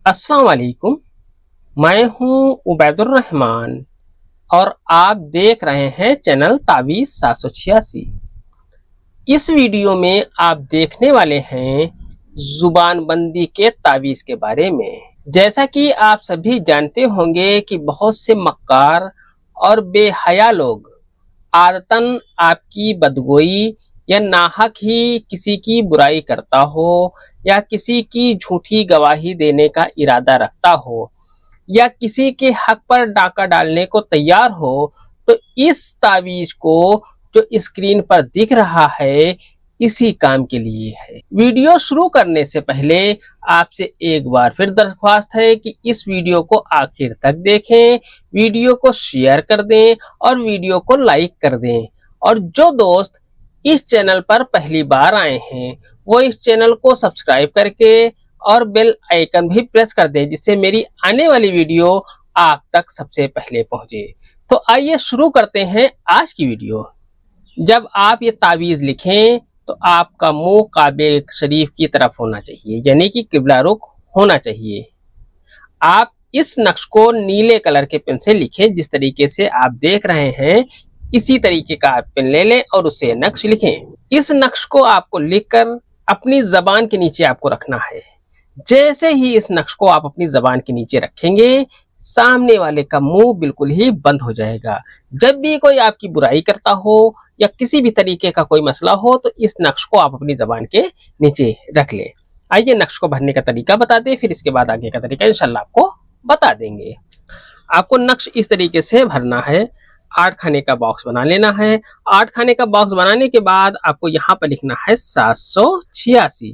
अस्सलाम वालेकुम। मैं हूं उबैदुर रहमान और आप देख रहे हैं चैनल तावीज़ 786। इस वीडियो में आप देखने वाले हैं जुबानबंदी के तावीज़ के बारे में। जैसा कि आप सभी जानते होंगे कि बहुत से मक्कार और बेहया लोग आदतन आपकी बदगोई या नाहक ही किसी की बुराई करता हो या किसी की झूठी गवाही देने का इरादा रखता हो या किसी के हक पर डाका डालने को तैयार हो, तो इस तावीज को जो स्क्रीन पर दिख रहा है इसी काम के लिए है। वीडियो शुरू करने से पहले आपसे एक बार फिर दरख्वास्त है कि इस वीडियो को आखिर तक देखें, वीडियो को शेयर कर दें और वीडियो को लाइक कर दें। और जो दोस्त इस चैनल पर पहली बार आए हैं वो इस चैनल को सब्सक्राइब करके और बेल आइकन भी प्रेस कर दें, जिससे मेरी आने वाली वीडियो आप तक सबसे पहले पहुंचे। तो आइए शुरू करते हैं आज की वीडियो। जब आप ये तावीज़ लिखें तो आपका मुंह काबे शरीफ की तरफ होना चाहिए, यानी कि किबला रुख होना चाहिए। आप इस नक्श को नीले कलर के पेन से लिखें, जिस तरीके से आप देख रहे हैं इसी तरीके का आप पेन ले लें और उसे नक्श लिखें। इस नक्श को आपको लिखकर अपनी जबान के नीचे आपको रखना है। जैसे ही इस नक्श को आप अपनी जबान के नीचे रखेंगे, सामने वाले का मुंह बिल्कुल ही बंद हो जाएगा। जब भी कोई आपकी बुराई करता हो या किसी भी तरीके का कोई मसला हो तो इस नक्श को आप अपनी जबान के नीचे रख लें। आइए नक्श को भरने का तरीका बता दें, फिर इसके बाद आगे का तरीका इंशाल्लाह आपको बता देंगे। आपको नक्श इस तरीके से भरना है। 8 खाने का बॉक्स बना लेना है। 8 खाने का बॉक्स बनाने के बाद आपको यहाँ पर लिखना है 786।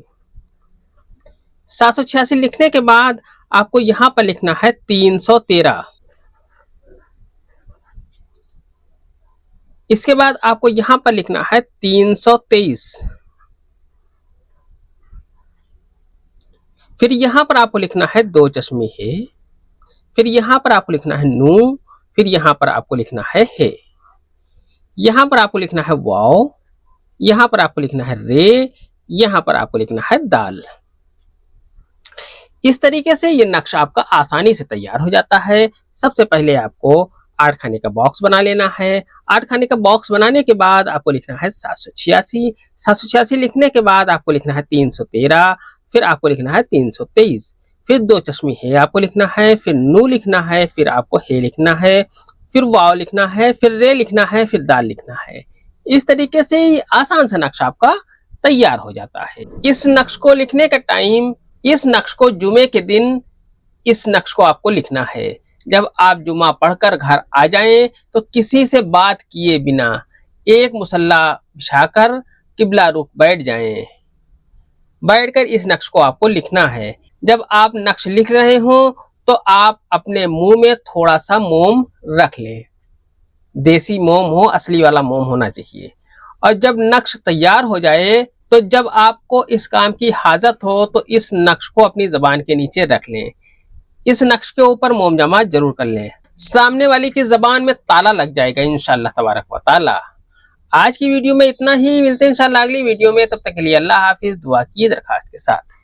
786 लिखने के बाद आपको यहां पर लिखना है 313। इसके बाद आपको यहां पर लिखना है 323। फिर यहां पर आपको लिखना है 2 चश्मे है। फिर यहां पर आपको लिखना है नू। फिर यहां पर आपको लिखना है यहां पर आपको लिखना है वाओ। यहां पर आपको लिखना है रे। यहां पर आपको लिखना है दाल। इस तरीके से ये नक्शा आपका आसानी से तैयार हो जाता है। सबसे पहले आपको 8 खाने का बॉक्स बना लेना है। 8 खाने का बॉक्स बनाने के बाद आपको लिखना है 786। 786 लिखने के बाद आपको लिखना है 313। फिर आपको लिखना है 323। फिर 2 चश्मी है आपको लिखना है। फिर नू लिखना है। फिर आपको हे लिखना है। फिर वाव लिखना है। फिर रे लिखना है। फिर दाल लिखना है। इस तरीके से आसान सा नक्शा आपका तैयार हो जाता है। इस नक्श को लिखने का टाइम, इस नक्श को जुमे के दिन इस नक्श को आपको लिखना है। जब आप जुमा पढ़कर घर आ जाएं तो किसी से बात किए बिना एक मुसल्ला बिछाकर किबला रुख बैठ जाएं। बैठकर इस नक्श को आपको लिखना है। जब आप नक्श लिख रहे हो तो आप अपने मुंह में थोड़ा सा मोम रख लें। देसी मोम हो, असली वाला मोम होना चाहिए। और जब नक्श तैयार हो जाए तो जब आपको इस काम की हाजत हो तो इस नक्श को अपनी जबान के नीचे रख लें। इस नक्श के ऊपर मोम जमा जरूर कर लें। सामने वाली की जबान में ताला लग जाएगा इंशाअल्लाह तबारक व ताला। आज की वीडियो में इतना ही। मिलते हैं इंशाअल्लाह अगली वीडियो में। तब तक के लिए अल्लाह हाफिज। दुआ की दरखास्त के साथ।